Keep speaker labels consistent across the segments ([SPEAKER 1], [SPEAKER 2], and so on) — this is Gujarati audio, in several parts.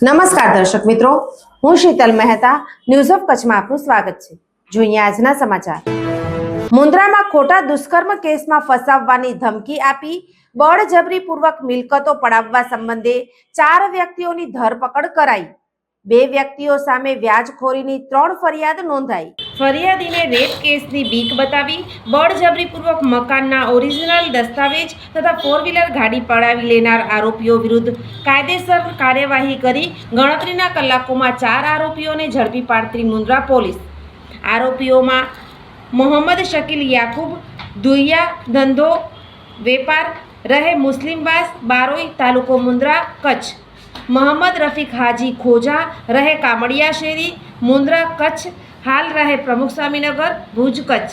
[SPEAKER 1] નમસ્કાર દર્શક મિત્રો, હું શીતલ મહેતા ન્યૂઝ ઓફ કચ્છમાં આપનું સ્વાગત છે. જોઈએ આજના સમાચાર. મુન્દ્રામાં ખોટા દુષ્કર્મ કેસમાં ફસાવવાની ધમકી આપી બળજબરીપૂર્વક મિલકતો પડાવવા સંબંધે 4 વ્યક્તિઓની ધરપકડ કરાઈ. 2 વ્યક્તિઓ સામે વ્યાજખોરીની 3 ફરિયાદ નોંધાઈ. ફરિયાદીને રેપ કેસની બીક બતાવી બળજબરીપૂર્વક મકાનના ઓરિજિનલ દસ્તાવેજ તથા 4-વ્હીલર ગાડી પડાવી લેનાર આરોપીઓ વિરુદ્ધ કાયદેસર કાર્યવાહી કરી ગણતરીના કલાકોમાં 4 આરોપીઓને ઝડપી પાડતી મુન્દ્રા પોલીસ. આરોપીઓમાં મોહમ્મદ શકીલ યાકુબ દુહિયા, ધંધો વેપાર, રહે મુસ્લિમબાસ, બારોઈ, તાલુકો મુન્દ્રા, કચ્છ. મોહમ્મદ રફીક હાજી ખોજા, રહે કામડિયા શેરી, મુન્દ્રા, કચ્છ, હાલ રહે પ્રમુખ સ્વામીનગર, ભુજ, કચ્છ.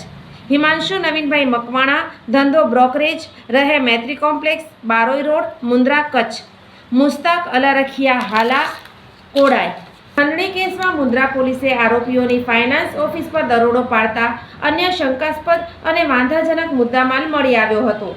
[SPEAKER 1] હિમાંશુ નવીનભાઈ મકવાણા, ધંધો બ્રોકરેજ, રહે મૈત્રી કોમ્પ્લેક્સ, બારોઈ રોડ, મુન્દ્રા, કચ્છ. મુસ્તાક અલારખિયા હાલા, કોડાય. ખંડણી કેસમાં મુન્દ્રા પોલીસે આરોપીઓની ફાઇનાન્સ ઓફિસ પર દરોડો પાડતા અન્ય શંકાસ્પદ અને વાંધાજનક મુદ્દામાલ મળી આવ્યો હતો.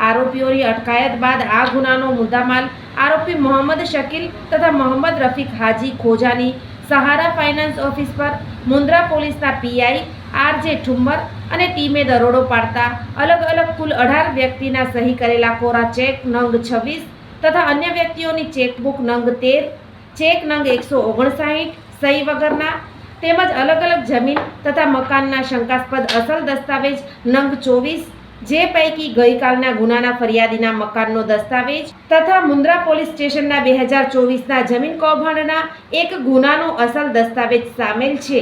[SPEAKER 1] આરોપીઓની અટકાયત બાદ આ ગુનાનો મુદ્દામાલ આરોપી મોહમ્મદ શકીલ તથા મોહમ્મદ રફીક હાજી ખોજાની સહારા ફાઇનાન્સ ઓફિસ પર મુન્દ્રા પોલીસના પીઆઈ આરજે ઠુમ્મર અને ટીમે દરોડો પાડતા અલગ અલગ કુલ 18 વ્યક્તિના સહી કરેલા કોરા ચેક નંગ 26 તથા અન્ય વ્યક્તિઓની ચેકબુક નંગ 13, ચેક નંગ 159 સહી વગરના તેમજ અલગ અલગ જમીન તથા મકાનના શંકાસ્પદ અસલ દસ્તાવેજ નંગ 24, જે પૈકી ગઈકાલના ગુનાના ફરિયાદીના મકાનનો દસ્તાવેજ તથા મુન્દ્રા પોલીસ સ્ટેશનના 2024ના જમીન કૌભાંડના એક ગુનાનો અસલ દસ્તાવેજ સામેલ છે.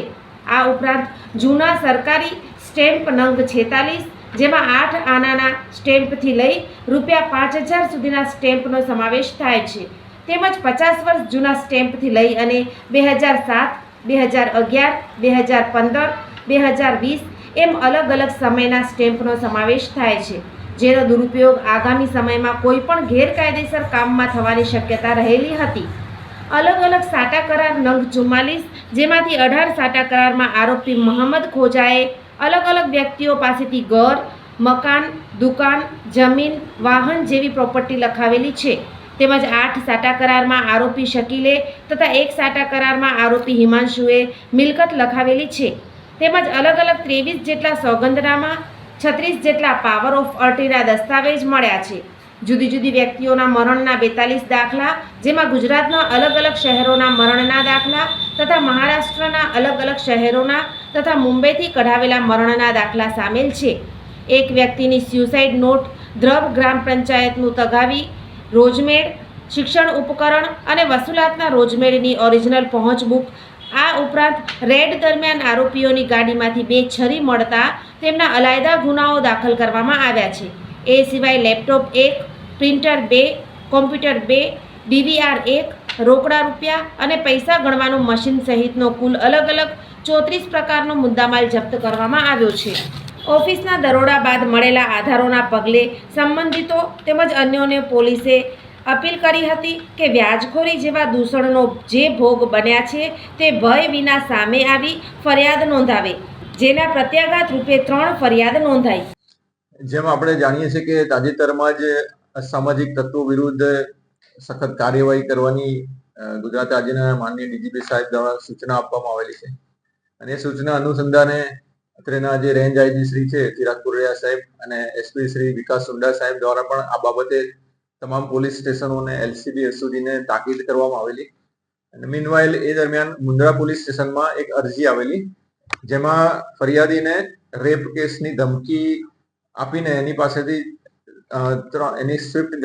[SPEAKER 1] આ ઉપરાંત જૂના સરકારી સ્ટેમ્પ નંગ 46, જેમાં 8 આનાના સ્ટેમ્પથી લઈ ₹5000 સુધીના સ્ટેમ્પનો સમાવેશ થાય છે, તેમજ 50 વર્ષ જૂના સ્ટેમ્પથી લઈ અને 2007, 2011, 2015, 2020 એમ અલગ અલગ સમયના સ્ટેમ્પનો સમાવેશ થાય છે, જેનો દુરુપયોગ આગામી સમયમાં કોઈ પણ ગેરકાયદેસર કામમાં થવાની શક્યતા રહેલી હતી. અલગ અલગ સાટા કરાર નંગ 44, જેમાંથી 18 સાટા કરારમાં આરોપી મોહમ્મદ ખોજાએ અલગ અલગ વ્યક્તિઓ પાસેથી ઘર, મકાન, દુકાન, જમીન, વાહન જેવી પ્રોપર્ટી લખાવેલી છે, તેમજ 8 સાટા કરારમાં આરોપી શકીલે તથા 1 સાટા કરારમાં આરોપી હિમાંશુએ મિલકત લખાવેલી છે, તેમજ અલગ અલગ 23 જેટલા સોગંદનામા, 36 જેટલા પાવર ઓફ અર્ટીના દસ્તાવેજ મળ્યા છે. જુદી જુદી વ્યક્તિઓના મરણના 42 દાખલા, જેમાં ગુજરાતના અલગ અલગ શહેરોના મરણના દાખલા તથા મહારાષ્ટ્રના અલગ અલગ શહેરોના તથા મુંબઈથી કઢાવેલા મરણના દાખલા સામેલ છે. એક વ્યક્તિની સ્યુસાઇડ નોટ, દ્રવ ગ્રામ પંચાયતનું તગાવી, રોજમેડ, શિક્ષણ ઉપકરણ અને વસૂલાતના રોજમેડની ઓરિજિનલ પહોંચ બુક. આ ઉપરાંત રેડ દરમિયાન આરોપીઓની ગાડીમાંથી 2 છરી મળતા તેમના અલાયદા ગુનાઓ દાખલ કરવામાં આવ્યા છે. એ સિવાય લેપટોપ 1, પ્રિન્ટર 2, કોમ્પ્યુટર 2, ડીવીઆર 1, રોકડા રૂપિયા અને પૈસા ગણવાનું મશીન સહિતનો કુલ અલગ અલગ 34 પ્રકારનો મુદ્દામાલ જપ્ત કરવામાં આવ્યો છે. ઓફિસના દરોડા બાદ મળેલા આધારોના પગલે સંબંધિતો તેમજ અન્યોને પોલીસે અપીલ કરી હતી કે વ્યાજખોરી જેવા દૂષણનો જે ભોગ બન્યા છે તે ભય વિના સામે આવી ફરિયાદ નોંધાવે, જેના પ્રત્યાઘાત રૂપે 3 ફરિયાદ નોંધાઈ.
[SPEAKER 2] જેમ આપણે જાણીએ છીએ કે તાજેતરમાં જ અસામાજિક તત્વો વિરુદ્ધ સખત કાર્યવાહી કરવાની ગુજરાત રાજ્યના માનનીય ડીજીપી સાહેબ દ્વારા સૂચના આપવામાં આવેલી છે, અને એ સૂચના અનુસંધાને અત્રેના જે રેન્જ આઈજી શ્રી છે ચિરાગ પુરૈયા સાહેબ અને એસપી શ્રી વિકાસ સુંડા સાહેબ દ્વારા પણ આ બાબતે તમામ પોલીસ સ્ટેશનોને એલસીબી એસઓજીને તાકીદ કરવામાં આવેલી. અને મીનવાઇલ એ દરમિયાન મુન્દ્રા પોલીસ સ્ટેશનમાં એક અરજી આવેલી, જેમાં ફરિયાદીને રેપ કેસની ધમકી આપીને એની પાસેથી એની સ્વિફ્ટ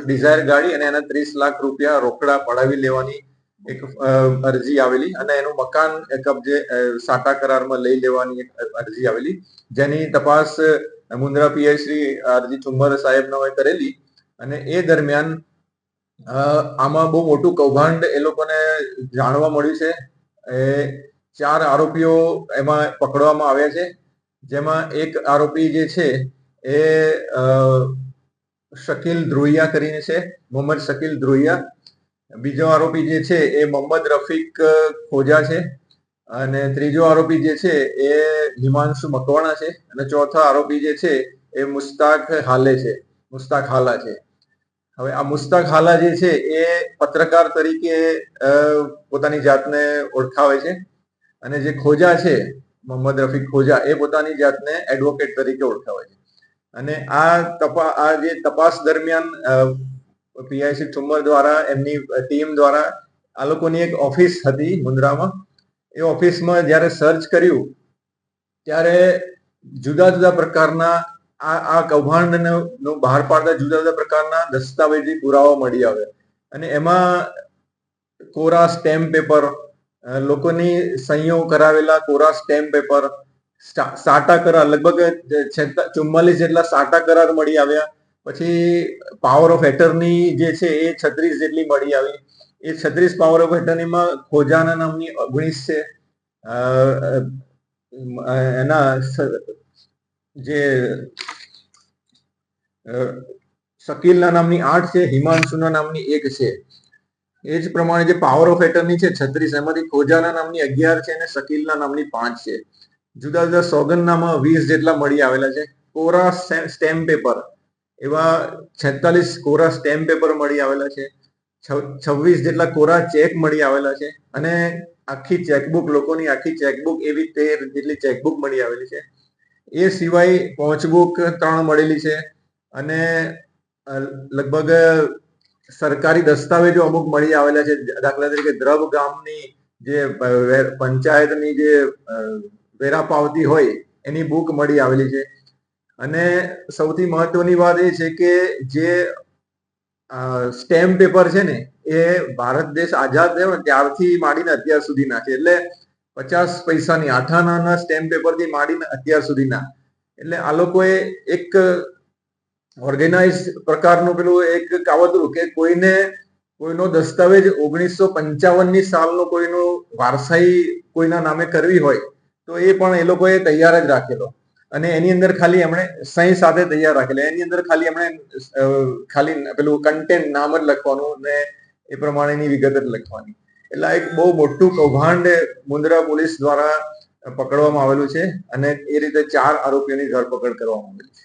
[SPEAKER 2] ડિઝાયર ગાડી અને એના 30 લાખ રૂપિયા રોકડા પડાવી લેવાની એક અરજી આવેલી, અને એનું મકાન કબજે સાટા કરારમાં લઈ લેવાની એક અરજી આવેલી, જેની તપાસ મુન્દ્રા પીઆઈ શ્રી આરજી ઠુમ્મર સાહેબને કરેલી. અને એ દરમિયાન આમાં બહુ મોટું કૌભાંડ એ લોકોને જાણવા મળ્યું છે. એ 4 આરોપીઓ એમાં પકડવામાં આવ્યા છે, જેમાં એક આરોપી જે છે એ શકીલ ધ્રુહિયા કરીને છે, મોહમ્મદ શકીલ ધ્રુહિયા. બીજો આરોપી જે છે એ મોહમ્મદ રફીક ખોજા છે, અને ત્રીજો આરોપી જે છે એ હિમાંશુ મકવાણા છે, અને ચોથો આરોપી જે છે એ મુસ્તાક હાલા છે. હવે આ મુસ્તાક હાલા જે છે એ પત્રકાર તરીકે પોતાની જાતને ઓળખાવે છે અને જે ખોજા છે મોહમ્મદ રફીક ખોજા એ પોતાની જાતને એડવોકેટ તરીકે ઓળખાવે છે. અને આ જે તપાસ દરમિયાન પીઆઈસી ઠુમ્મર દ્વારા એમની ટીમ દ્વારા આ લોકોની એક ઓફિસ હતી મુન્દ્રામાં. એ ઓફિસમાં જ્યારે સર્ચ કર્યું ત્યારે જુદા જુદા પ્રકારના આ કૌભાંડનો બહાર પાડતા જુદા જુદા પ્રકારના દસ્તાવેજી પુરાવા મળી આવ્યા અને એમાં કોરા સ્ટેમ્પ પેપર, લોકોની સહીઓ કરાવેલા કોરા સ્ટેમ્પ પેપર, સાટા કરાર લગભગ 44 જેટલા સાટા કરાર મળી આવ્યા. પછી પાવર ઓફ એટર્ની જે છે એ 36 જેટલી મળી આવી. એ 36 પાવર ઓફ એટર્નીમાં ખોજાના નામની 19 છે, એના જે શકીલના નામની 8 છે, હિમાંશુના નામની 1 છે. એ જ પ્રમાણે જે પાવર ઓફ એટર્ની છે 36, એમાંથી ખોજાના નામની 11 છે અને શકીલના નામની 5 છે. જુદા જુદા સોગંદનામા 20 જેટલા મળી આવેલા છે. કોરા સ્ટેમ્પ પેપર એવા 46 કોરા સ્ટેમ્પ પેપર મળી આવેલા છે. 26 જેટલા કોરા ચેક મળી આવેલા છે અને આખી ચેકબુક, લોકોની આખી ચેકબુક એવી 13 જેટલી ચેકબુક મળી આવેલી છે. એ સિવાય પહોંચબુક 3 મળેલી છે અને લગભગ સરકારી દસ્તાવેજો અમુક મળી આવેલા છે. દાખલા તરીકે દ્રબ ગામની જે પંચાયતની જે વેરા પાવતી હોય એની બુક મળી આવેલી છે. અને સૌથી મહત્વની વાત એ છે કે જે સ્ટેમ્પ પેપર છે ને એ ભારત દેશ આઝાદ થયો ને ત્યારથી માંડીને અત્યાર સુધીના છે. એટલે 50 પૈસાની 8 આનાના સ્ટેમ્પ પેપરથી માંડીને અત્યાર સુધીના. એટલે આ લોકોએ એક ઓર્ગેનાઇઝ પ્રકારનું પેલું એક કાવતરું કે કોઈનો દસ્તાવેજ 1955ની સાલનો કોઈનો વારસાઈ કોઈના નામે કરવી હોય તો એ પણ એ લોકોએ તૈયાર જ રાખેલો અને એની અંદર ખાલી એમણે સહી સાથે તૈયાર રાખેલા. એની અંદર ખાલી એમણે ખાલી પેલું કન્ટેન્ટ નામ જ લખવાનું ને એ પ્રમાણેની વિગત જ લખવાની. એટલે એક બહુ મોટું કૌભાંડ મુન્દ્રા પોલીસ દ્વારા પકડવામાં આવેલું છે અને એ રીતે 4 આરોપીઓની ધરપકડ કરવામાં આવેલી છે.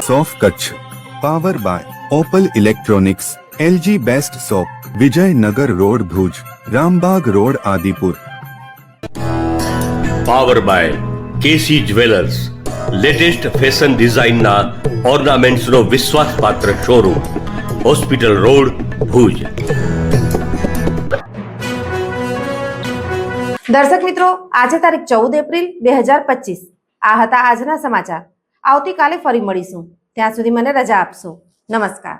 [SPEAKER 3] સોફ Kutch power by Opal electronics, LG best shop, Vijaynagar road Bhuj, Rambag road Adipur.
[SPEAKER 4] Power by KC jewellers, latest fashion ડિઝાઇનના ઓર્નામેન્ટ્સનો વિશ્વાસપાત્ર શોરૂમ, હોસ્પિટલ રોડ ભુજ.
[SPEAKER 1] દર્શક મિત્રો, આજે તારીખ 14 એપ્રિલ 2025. આ હતા આજના સમાચાર. આવતીકાલે ફરી મળીશું. ત્યાં સુધી મને રજા આપશો. નમસ્કાર.